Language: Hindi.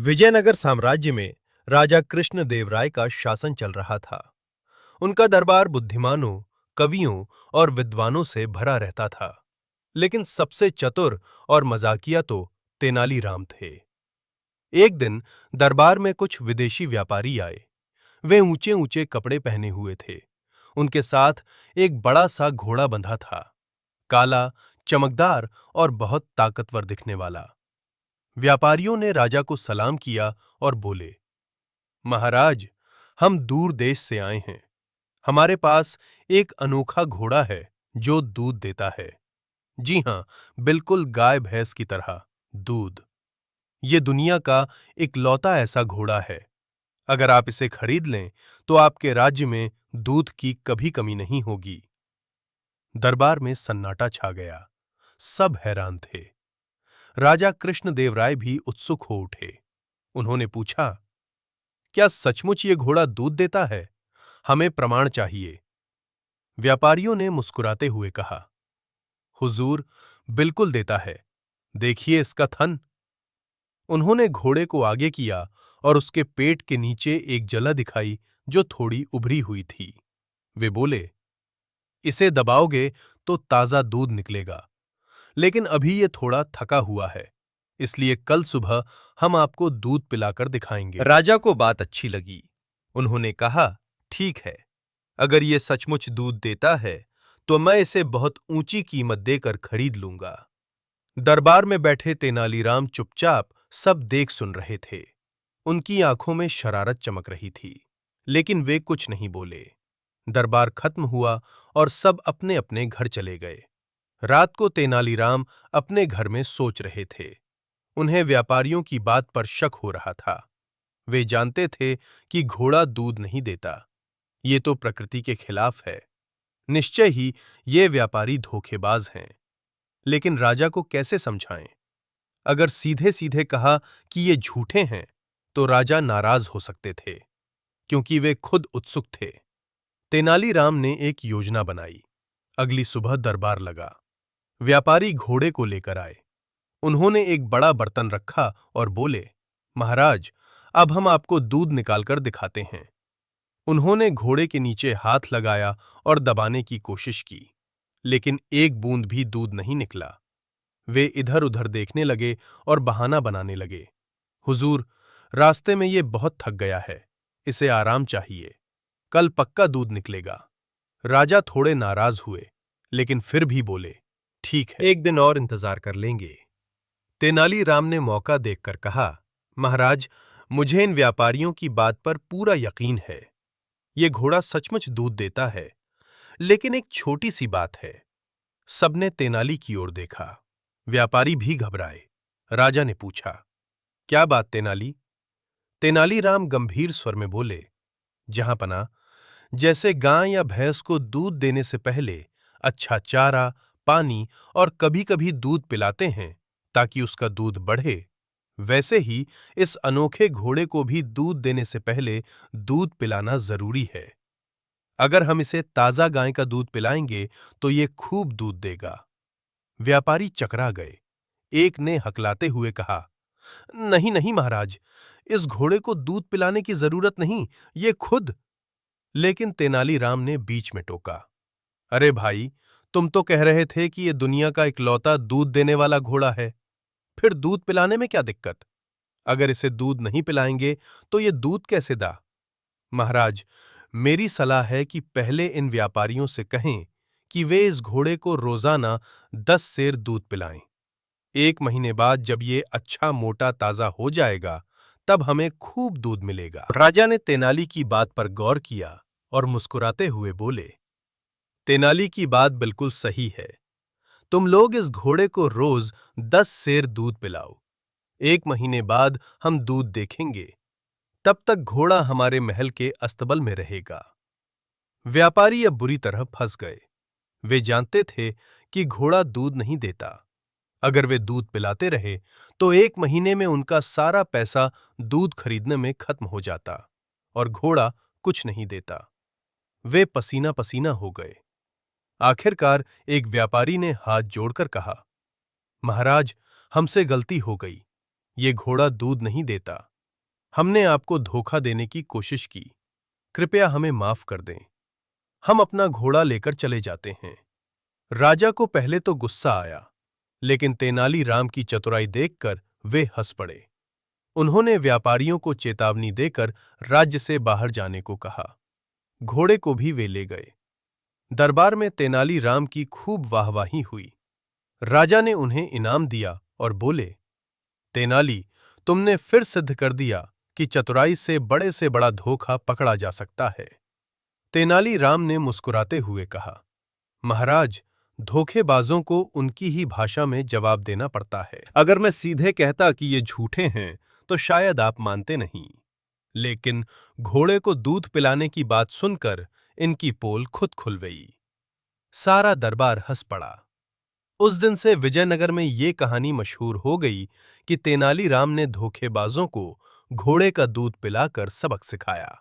विजयनगर साम्राज्य में राजा कृष्णदेवराय का शासन चल रहा था। उनका दरबार बुद्धिमानों, कवियों और विद्वानों से भरा रहता था। लेकिन सबसे चतुर और मजाकिया तो तेनालीराम थे। एक दिन दरबार में कुछ विदेशी व्यापारी आए। वे ऊंचे ऊंचे कपड़े पहने हुए थे। उनके साथ एक बड़ा सा घोड़ा बंधा था, काला, चमकदार और बहुत ताकतवर दिखने वाला। व्यापारियों ने राजा को सलाम किया और बोले, महाराज, हम दूर देश से आए हैं। हमारे पास एक अनोखा घोड़ा है जो दूध देता है। जी हां, बिल्कुल गाय भैंस की तरह दूध। ये दुनिया का इकलौता ऐसा घोड़ा है। अगर आप इसे खरीद लें तो आपके राज्य में दूध की कभी कमी नहीं होगी। दरबार में सन्नाटा छा गया। सब हैरान थे। राजा कृष्णदेवराय भी उत्सुक हो उठे। उन्होंने पूछा, क्या सचमुच ये घोड़ा दूध देता है? हमें प्रमाण चाहिए। व्यापारियों ने मुस्कुराते हुए कहा, हुजूर, बिल्कुल देता है। देखिए इसका थन। उन्होंने घोड़े को आगे किया और उसके पेट के नीचे एक जला दिखाई जो थोड़ी उभरी हुई थी। वे बोले, इसे दबाओगे तो ताजा दूध निकलेगा, लेकिन अभी ये थोड़ा थका हुआ है, इसलिए कल सुबह हम आपको दूध पिलाकर दिखाएंगे। राजा को बात अच्छी लगी। उन्होंने कहा, ठीक है, अगर ये सचमुच दूध देता है तो मैं इसे बहुत ऊंची कीमत देकर खरीद लूंगा। दरबार में बैठे तेनालीराम चुपचाप सब देख सुन रहे थे। उनकी आंखों में शरारत चमक रही थी, लेकिन वे कुछ नहीं बोले। दरबार खत्म हुआ और सब अपने अपने घर चले गए। रात को तेनालीराम अपने घर में सोच रहे थे। उन्हें व्यापारियों की बात पर शक हो रहा था। वे जानते थे कि घोड़ा दूध नहीं देता। ये तो प्रकृति के खिलाफ है। निश्चय ही ये व्यापारी धोखेबाज हैं। लेकिन राजा को कैसे समझाएं? अगर सीधे सीधे कहा कि ये झूठे हैं तो राजा नाराज हो सकते थे, क्योंकि वे खुद उत्सुक थे। तेनालीराम ने एक योजना बनाई। अगली सुबह दरबार लगा। व्यापारी घोड़े को लेकर आए। उन्होंने एक बड़ा बर्तन रखा और बोले, महाराज, अब हम आपको दूध निकालकर दिखाते हैं। उन्होंने घोड़े के नीचे हाथ लगाया और दबाने की कोशिश की, लेकिन एक बूंद भी दूध नहीं निकला। वे इधर उधर देखने लगे और बहाना बनाने लगे, हुजूर, रास्ते में ये बहुत थक गया है, इसे आराम चाहिए, कल पक्का दूध निकलेगा। राजा थोड़े नाराज हुए, लेकिन फिर भी बोले, ठीक है, एक दिन और इंतजार कर लेंगे। तेनालीराम ने मौका देखकर कहा, महाराज, मुझे इन व्यापारियों की बात पर पूरा यकीन है। ये घोड़ा सचमुच दूध देता है, लेकिन एक छोटी सी बात है। सबने तेनाली की ओर देखा। व्यापारी भी घबराए। राजा ने पूछा, क्या बात तेनाली? तेनालीराम गंभीर स्वर में बोले, जहांपना, जैसे गाय या भैंस को दूध देने से पहले अच्छा चारा, पानी और कभी-कभी दूध पिलाते हैं ताकि उसका दूध बढ़े, वैसे ही इस अनोखे घोड़े को भी दूध देने से पहले दूध पिलाना जरूरी है। अगर हम इसे ताजा गाय का दूध पिलाएंगे तो ये खूब दूध देगा। व्यापारी चकरा गए। एक ने हकलाते हुए कहा, नहीं नहीं महाराज, इस घोड़े को दूध पिलाने की जरूरत नहीं, ये खुद। लेकिन तेनालीराम ने बीच में टोका, अरे भाई, तुम तो कह रहे थे कि ये दुनिया का इकलौता दूध देने वाला घोड़ा है, फिर दूध पिलाने में क्या दिक्कत? अगर इसे दूध नहीं पिलाएंगे तो ये दूध कैसे दा? महाराज, मेरी सलाह है कि पहले इन व्यापारियों से कहें कि वे इस घोड़े को रोजाना 10 सेर दूध पिलाएं। 1 महीने बाद जब ये अच्छा मोटा ताजा हो जाएगा, तब हमें खूब दूध मिलेगा। राजा ने तेनाली की बात पर गौर किया और मुस्कुराते हुए बोले, तेनाली की बात बिल्कुल सही है। तुम लोग इस घोड़े को रोज 10 सेर दूध पिलाओ। 1 महीने बाद हम दूध देखेंगे। तब तक घोड़ा हमारे महल के अस्तबल में रहेगा। व्यापारी अब बुरी तरह फंस गए। वे जानते थे कि घोड़ा दूध नहीं देता। अगर वे दूध पिलाते रहे तो 1 महीने में उनका सारा पैसा दूध खरीदने में खत्म हो जाता और घोड़ा कुछ नहीं देता। वे पसीना पसीना हो गए। आखिरकार एक व्यापारी ने हाथ जोड़कर कहा, महाराज, हमसे गलती हो गई। ये घोड़ा दूध नहीं देता। हमने आपको धोखा देने की कोशिश की, कृपया हमें माफ कर दें। हम अपना घोड़ा लेकर चले जाते हैं। राजा को पहले तो गुस्सा आया, लेकिन तेनालीराम की चतुराई देखकर वे हंस पड़े। उन्होंने व्यापारियों को चेतावनी देकर राज्य से बाहर जाने को कहा। घोड़े को भी वे ले गए। दरबार में तेनालीराम की खूब वाहवाही हुई। राजा ने उन्हें इनाम दिया और बोले, तेनाली, तुमने फिर सिद्ध कर दिया कि चतुराई से बड़ा धोखा पकड़ा जा सकता है। तेनालीराम ने मुस्कुराते हुए कहा, महाराज, धोखेबाजों को उनकी ही भाषा में जवाब देना पड़ता है। अगर मैं सीधे कहता कि ये झूठे हैं तो शायद आप मानते नहीं, लेकिन घोड़े को दूध पिलाने की बात सुनकर इनकी पोल खुद खुल गई। सारा दरबार हंस पड़ा। उस दिन से विजयनगर में ये कहानी मशहूर हो गई कि तेनालीराम ने धोखेबाजों को घोड़े का दूध पिलाकर सबक सिखाया।